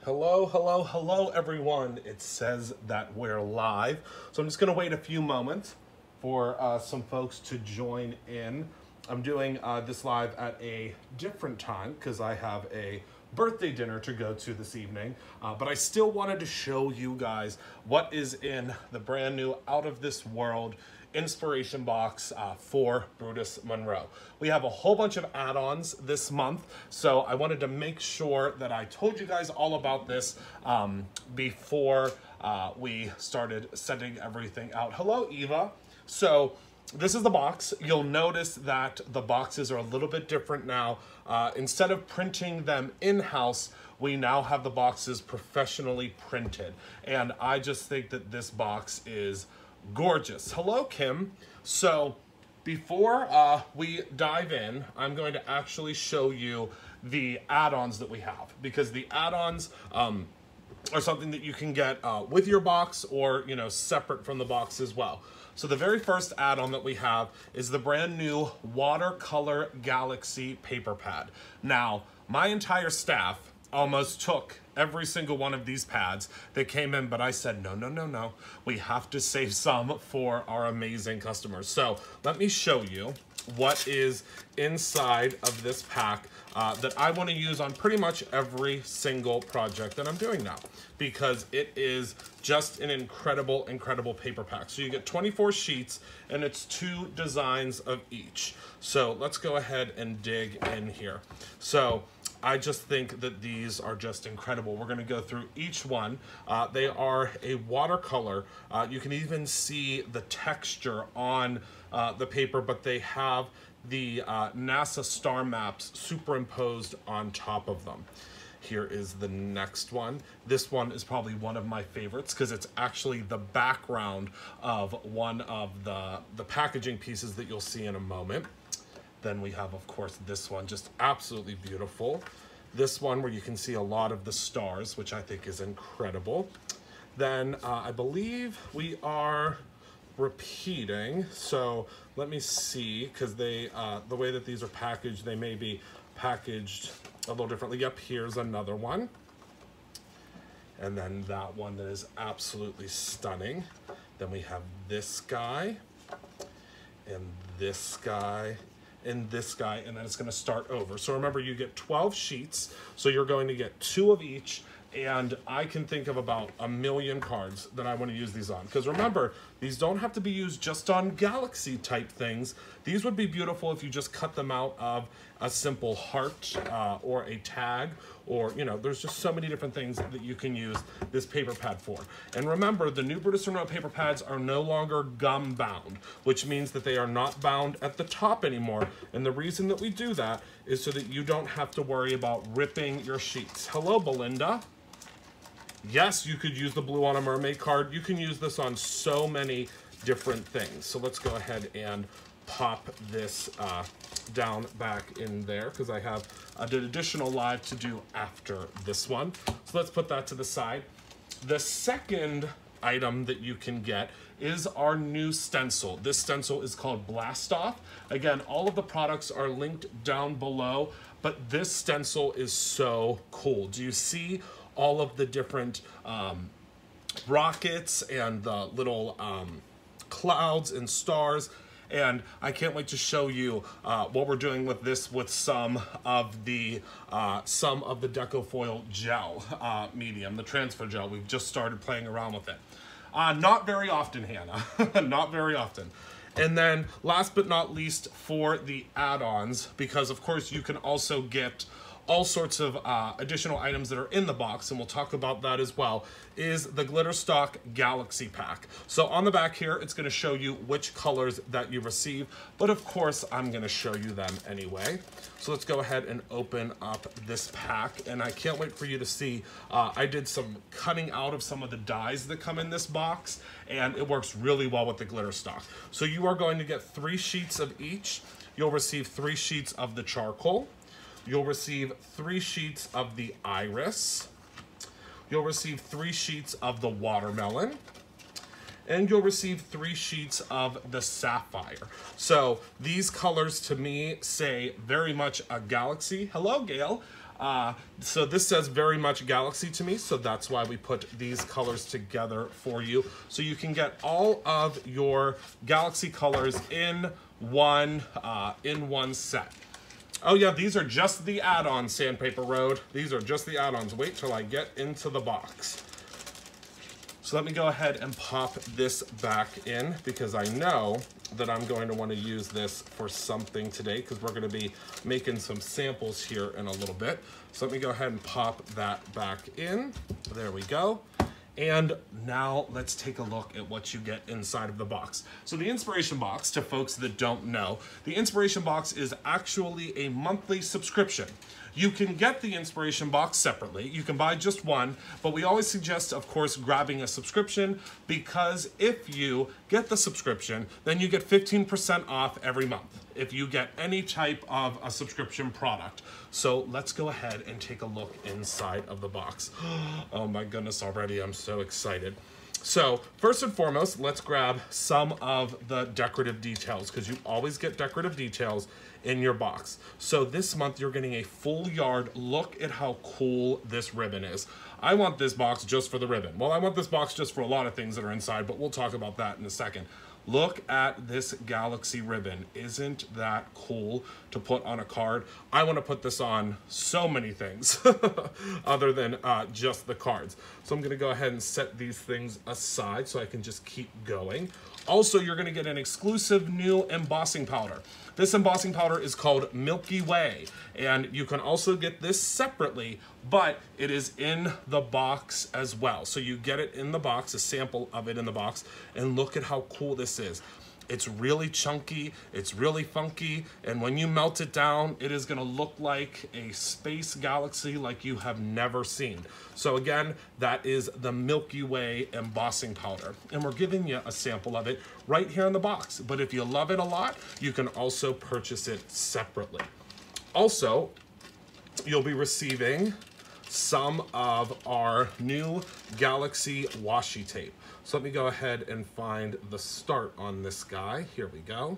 Hello, hello, hello, everyone. It says that we're live. So I'm just going to wait a few moments for some folks to join in. I'm doing this live at a different time because I have a birthday dinner to go to this evening. But I still wanted to show you guys what is in the brand new Out of This World inspiration box for Brutus Monroe. We have a whole bunch of add-ons this month, so I wanted to make sure that I told you guys all about this before we started sending everything out. Hello, Eva. So this is the box. You'll notice that the boxes are a little bit different now. Instead of printing them in-house, we now have the boxes professionally printed. And I just think that this box is gorgeous. Hello, Kim. So before we dive in, I'm going to actually show you the add-ons that we have, because the add-ons are something that you can get with your box or, you know, separate from the box as well. So the very first add-on that we have is the brand new Watercolor Galaxy paper pad. Now, my entire staff almost took every single one of these pads that came in, but I said, no. We have to save some for our amazing customers. So let me show you what is inside of this pack that I want to use on pretty much every single project that I'm doing now, because it is just an incredible, incredible paper pack. So you get 24 sheets and it's 2 designs of each. So let's go ahead and dig in here. So I just think that these are just incredible. We're going to go through each one. They are a watercolor. You can even see the texture on the paper, but they have the NASA star maps superimposed on top of them. Here is the next one. This one is probably one of my favorites because it's actually the background of one of the packaging pieces that you'll see in a moment. Then we have, of course, this one, just absolutely beautiful. This one where you can see a lot of the stars, which I think is incredible. Then I believe we are repeating. So let me see, because they, the way that these are packaged, they may be packaged a little differently. Yep, here's another one. And then that one that is absolutely stunning. Then we have this guy, and this guy, and this guy, and then it's going to start over. So remember, you get 12 sheets, so you're going to get 2 of each, and I can think of about 1 million cards that I want to use these on. Because remember, these don't have to be used just on Galaxy type things. These would be beautiful if you just cut them out of a simple heart or a tag, or, you know, there's just so many different things that you can use this paper pad for. And remember, the new Brutus Monroe paper pads are no longer gum bound, which means that they are not bound at the top anymore. And the reason that we do that is so that you don't have to worry about ripping your sheets. Hello, Belinda. Yes, you could use the blue on a mermaid card. You can use this on so many different things. So let's go ahead and pop this down back in there, because I have an additional live to do after this one. So let's put that to the side. The second item that you can get is our new stencil. This stencil is called Blast Off. Again, all of the products are linked down below, but this stencil is so cool. Do you see all of the different rockets and the little clouds and stars? And I can't wait to show you what we're doing with this with some of the Decofoil gel medium, the transfer gel. We've just started playing around with it. Not very often, Hannah. Not very often. And then last but not least, for the add-ons, because of course you can also get all sorts of additional items that are in the box, and we'll talk about that as well, is the Glitterstock Galaxy Pack. So on the back here, it's going to show you which colors that you receive, but of course, I'm going to show you them anyway. So let's go ahead and open up this pack, and I can't wait for you to see. I did some cutting out of some of the dies that come in this box, and it works really well with the Glitterstock. So you are going to get 3 sheets of each. You'll receive 3 sheets of the charcoal. You'll receive 3 sheets of the iris. You'll receive 3 sheets of the watermelon. And you'll receive 3 sheets of the sapphire. So these colors to me say very much a galaxy. Hello, Gail. So this says very much Galaxy to me, so that's why we put these colors together for you. So you can get all of your Galaxy colors in one set. Oh yeah, these are just the add-ons, Sandpaper Road. These are just the add-ons. Wait till I get into the box. So let me go ahead and pop this back in because I know that I'm going to want to use this for something today because we're going to be making some samples here in a little bit. So let me go ahead and pop that back in. There we go. And now let's take a look at what you get inside of the box. So the Inspiration Box, to folks that don't know, the Inspiration Box is actually a monthly subscription. You can get the Inspiration Box separately. You can buy just one, but we always suggest, of course, grabbing a subscription because if you get the subscription, then you get 15% off every month if you get any type of a subscription product. So let's go ahead and take a look inside of the box. Oh my goodness, already I'm so excited. So first and foremost, let's grab some of the decorative details because you always get decorative details in your box. So this month you're getting a full yard. Look at how cool this ribbon is. I want this box just for the ribbon. Well, I want this box just for a lot of things that are inside, but we'll talk about that in a second. Look at this Galaxy ribbon. Isn't that cool to put on a card? I want to put this on so many things other than just the cards. So I'm going to go ahead and set these things aside so I can just keep going. Also, you're going to get an exclusive new embossing powder. This embossing powder is called Milky Way, and you can also get this separately, but it is in the box as well. So you get it in the box, a sample of it in the box, and look at how cool this is. It's really chunky, it's really funky, and when you melt it down, it is gonna look like a space galaxy like you have never seen. So again, that is the Milky Way embossing powder, and we're giving you a sample of it right here in the box. But if you love it a lot, you can also purchase it separately. Also, you'll be receiving some of our new Galaxy washi tape. So let me go ahead and find the start on this guy. Here we go.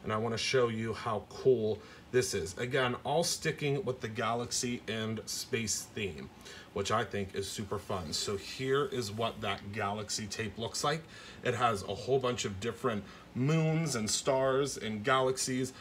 And I want to show you how cool this is. Again, all sticking with the Galaxy and space theme, which I think is super fun. So here is what that Galaxy tape looks like. It has a whole bunch of different moons and stars and galaxies.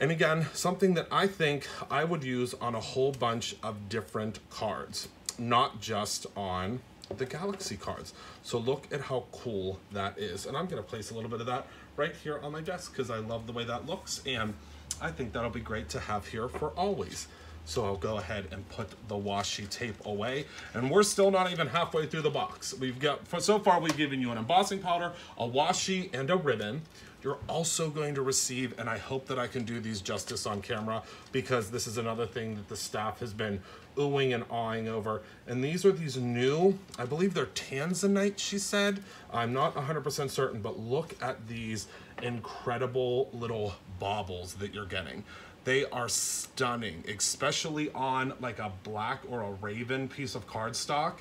And again, something that I think I would use on a whole bunch of different cards, not just on the Galaxy cards. So look at how cool that is. And I'm going to place a little bit of that right here on my desk because I love the way that looks. And I think that'll be great to have here for always. So I'll go ahead and put the washi tape away. And we're still not even halfway through the box. We've got, so far we've given you an embossing powder, a washi, and a ribbon. You're also going to receive, and I hope that I can do these justice on camera because this is another thing that the staff has been oohing and awing over. And these are these new, I believe they're Tanzanite, she said. I'm not 100% certain, but look at these incredible little baubles that you're getting. They are stunning, especially on like a black or a raven piece of cardstock.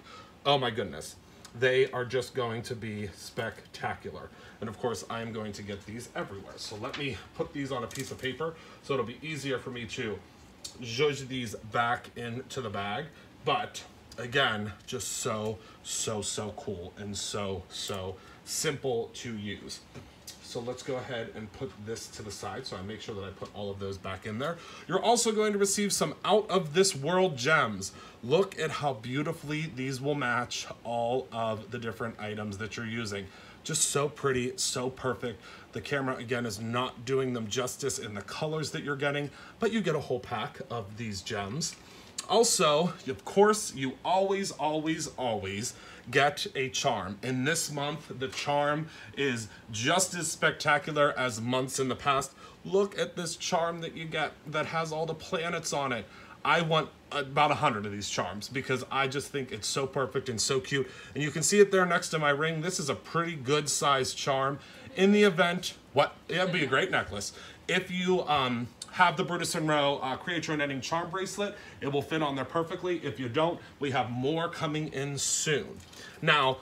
Oh my goodness. They are just going to be spectacular. And of course, I'm going to get these everywhere. So let me put these on a piece of paper so it'll be easier for me to zhuzh these back into the bag. But again, just so cool and so simple to use. So let's go ahead and put this to the side so I make sure that I put all of those back in there. You're also going to receive some out of this world gems. Look at how beautifully these will match all of the different items that you're using. Just so pretty, so perfect. The camera, again, is not doing them justice in the colors that you're getting, but you get a whole pack of these gems. Also, of course, you always get a charm. And this month, the charm is just as spectacular as months in the past. Look at this charm that you get that has all the planets on it. I want about 100 of these charms because I just think it's so perfect and so cute. And you can see it there next to my ring. This is a pretty good sized charm. In the event, it'd be a great necklace. If you have the Brutus Monroe Create Your Own Ending charm bracelet, it will fit on there perfectly. If you don't, we have more coming in soon. Now,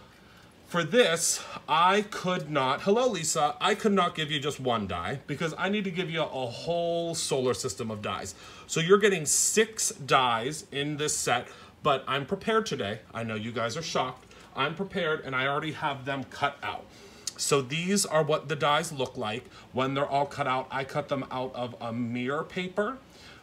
For this, I could not, hello Lisa, I could not give you just one die because I need to give you a whole solar system of dies. So you're getting 6 dies in this set, but I'm prepared today. I know you guys are shocked. I'm prepared and I already have them cut out. So these are what the dies look like when they're all cut out. I cut them out of a mirror paper,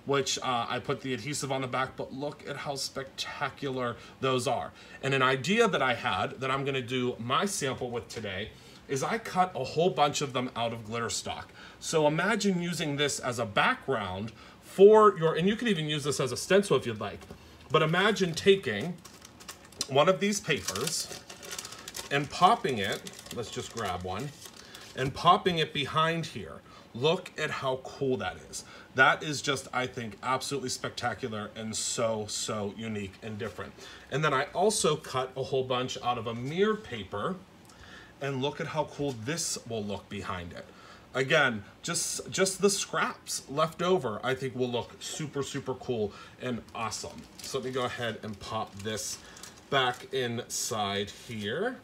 which I put the adhesive on the back, but look at how spectacular those are. And an idea that I had that I'm gonna do my sample with today is I cut a whole bunch of them out of glitter stock. So imagine using this as a background for your, and you can even use this as a stencil if you'd like, but imagine taking one of these papers and popping it, let's just grab one, and popping it behind here. Look at how cool that is. That is just, I think, absolutely spectacular and so, so unique and different. And then I also cut a whole bunch out of a mirrored paper, and look at how cool this will look behind it. Again, just the scraps left over, I think will look super, super cool and awesome. So let me go ahead and pop this back inside here,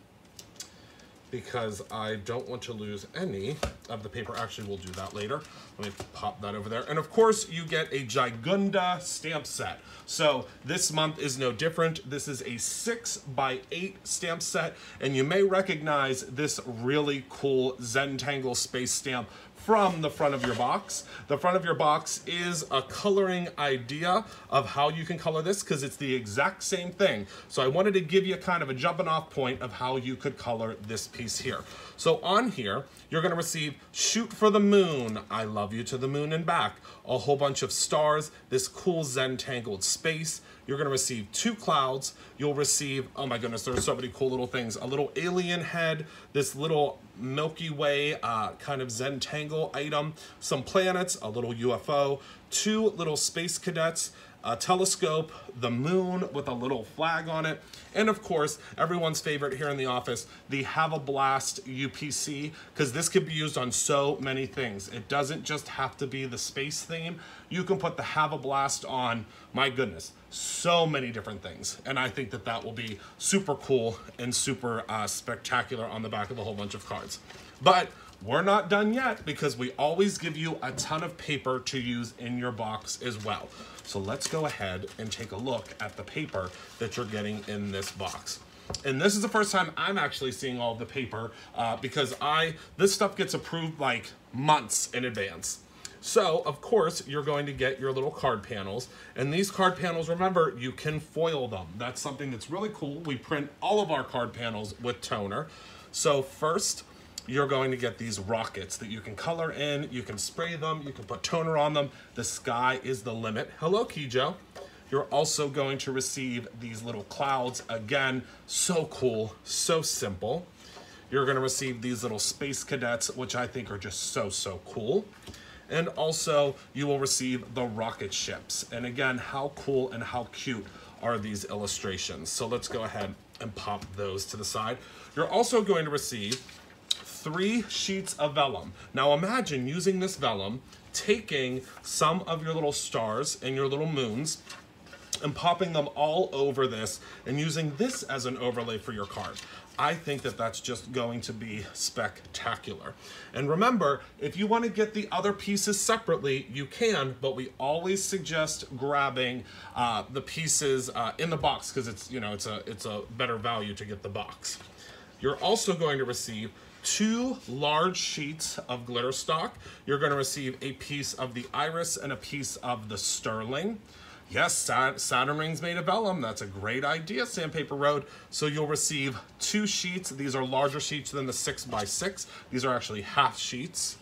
because I don't want to lose any of the paper. Actually, we'll do that later. Let me pop that over there. And of course, you get a Gigunda stamp set. So this month is no different. This is a 6x8 stamp set, and you may recognize this really cool Zentangle space stamp from the front of your box. The front of your box is a coloring idea of how you can color this because it's the exact same thing. So I wanted to give you kind of a jumping off point of how you could color this piece here. So on here, you're gonna receive Shoot for the Moon, I Love You to the Moon and Back, a whole bunch of stars, this cool Zentangled space. You're gonna receive 2 clouds. You'll receive, oh my goodness, there's so many cool little things. A little alien head, this little Milky Way kind of Zentangle item, some planets, a little UFO, 2 little space cadets, a telescope, the moon with a little flag on it, and of course, everyone's favorite here in the office, the Have a Blast UPC, because this could be used on so many things. It doesn't just have to be the space theme. You can put the Have a Blast on, my goodness, so many different things. And I think that that will be super cool and super spectacular on the back of a whole bunch of cards. But we're not done yet because we always give you a ton of paper to use in your box as well. So let's go ahead and take a look at the paper that you're getting in this box. And this is the first time I'm actually seeing all of the paper because this stuff gets approved like months in advance. So, of course, you're going to get your little card panels. And these card panels, remember, you can foil them. That's something that's really cool. We print all of our card panels with toner. So first, you're going to get these rockets that you can color in, you can spray them, you can put toner on them. The sky is the limit. Hello, Kijo. You're also going to receive these little clouds. Again, so cool, so simple. You're gonna receive these little space cadets, which I think are just so, so cool. And also, you will receive the rocket ships. And again, how cool and how cute are these illustrations? So let's go ahead and pop those to the side. You're also going to receive 3 sheets of vellum. Now imagine using this vellum, taking some of your little stars and your little moons and popping them all over this and using this as an overlay for your card. I think that that's just going to be spectacular. And remember, if you want to get the other pieces separately, you can, but we always suggest grabbing the pieces in the box because it's, you know, it's a better value to get the box. You're also going to receive 2 large sheets of glitter stock. You're going to receive a piece of the iris and a piece of the sterling. Yes, Saturn rings made of vellum. That's a great idea, Sandpaper Road. So you'll receive 2 sheets. These are larger sheets than the 6x6. These are actually half sheets.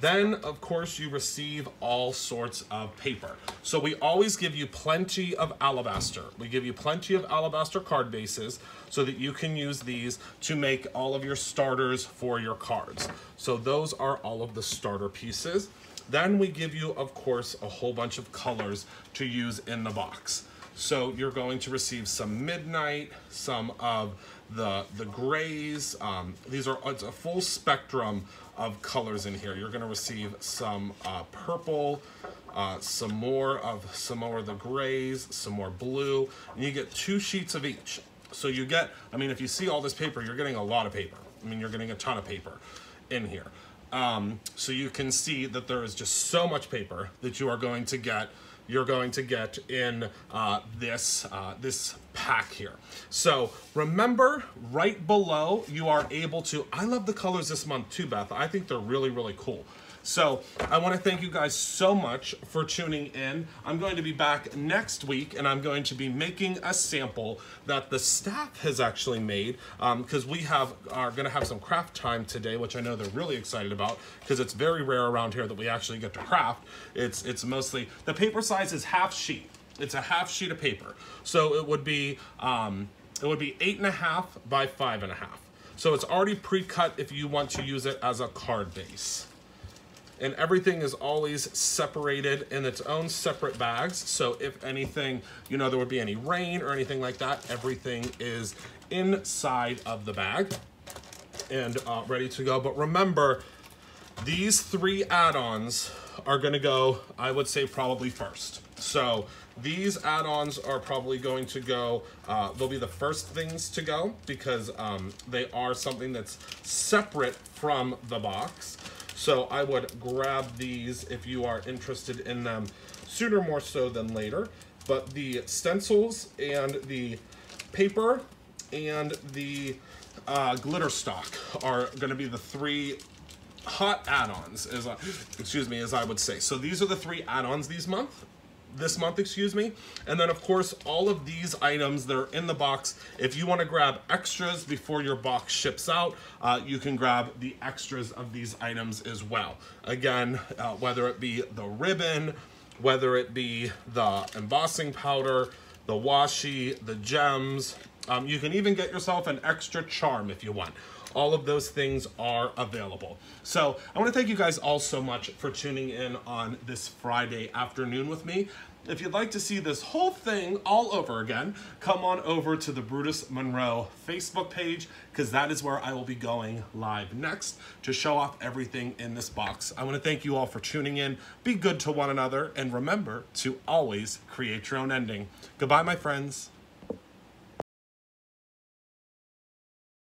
Then, of course, you receive all sorts of paper. So we always give you plenty of alabaster. We give you plenty of alabaster card bases so that you can use these to make all of your starters for your cards. So those are all of the starter pieces. Then we give you, of course, a whole bunch of colors to use in the box. So you're going to receive some midnight, some of the grays. It's a full spectrum of colors in here. You're going to receive some purple, some more of the grays, some more blue, and you get 2 sheets of each. So you get, I mean, if you see all this paper, you're getting a lot of paper. I mean, you're getting a ton of paper in here. So you can see that there is just so much paper that you are going to get. You're going to get in this pack here. So remember, right below, you are able to, I love the colors this month too, Beth. I think they're really, really cool. So I want to thank you guys so much for tuning in. I'm going to be back next week, and I'm going to be making a sample that the staff has actually made, because we are going to have some craft time today, which I know they're really excited about, because it's very rare around here that we actually get to craft. It's mostly, the paper size is half sheet. It's a half sheet of paper. So it would be 8.5 by 5.5. So it's already pre-cut if you want to use it as a card base. And everything is always separated in its own separate bags. So if anything, you know, there would be any rain or anything like that, everything is inside of the bag and ready to go. But remember, these 3 add-ons are gonna go, I would say, probably first. So these add-ons are probably going to go, they'll be the first things to go, because they are something that's separate from the box. So I would grab these if you are interested in them sooner more so than later. But the stencils and the paper and the glitter stock are going to be the 3 hot add-ons, as I would say. So these are the 3 add-ons this month, and then of course all of these items that are in the box, if you want to grab extras before your box ships out, you can grab the extras of these items as well. Again, whether it be the ribbon, whether it be the embossing powder, the washi, the gems, you can even get yourself an extra charm if you want. All of those things are available. So I want to thank you guys all so much for tuning in on this Friday afternoon with me. If you'd like to see this whole thing all over again, come on over to the Brutus Monroe Facebook page, because that is where I will be going live next to show off everything in this box. I want to thank you all for tuning in. Be good to one another, and remember to always create your own ending. Goodbye, my friends.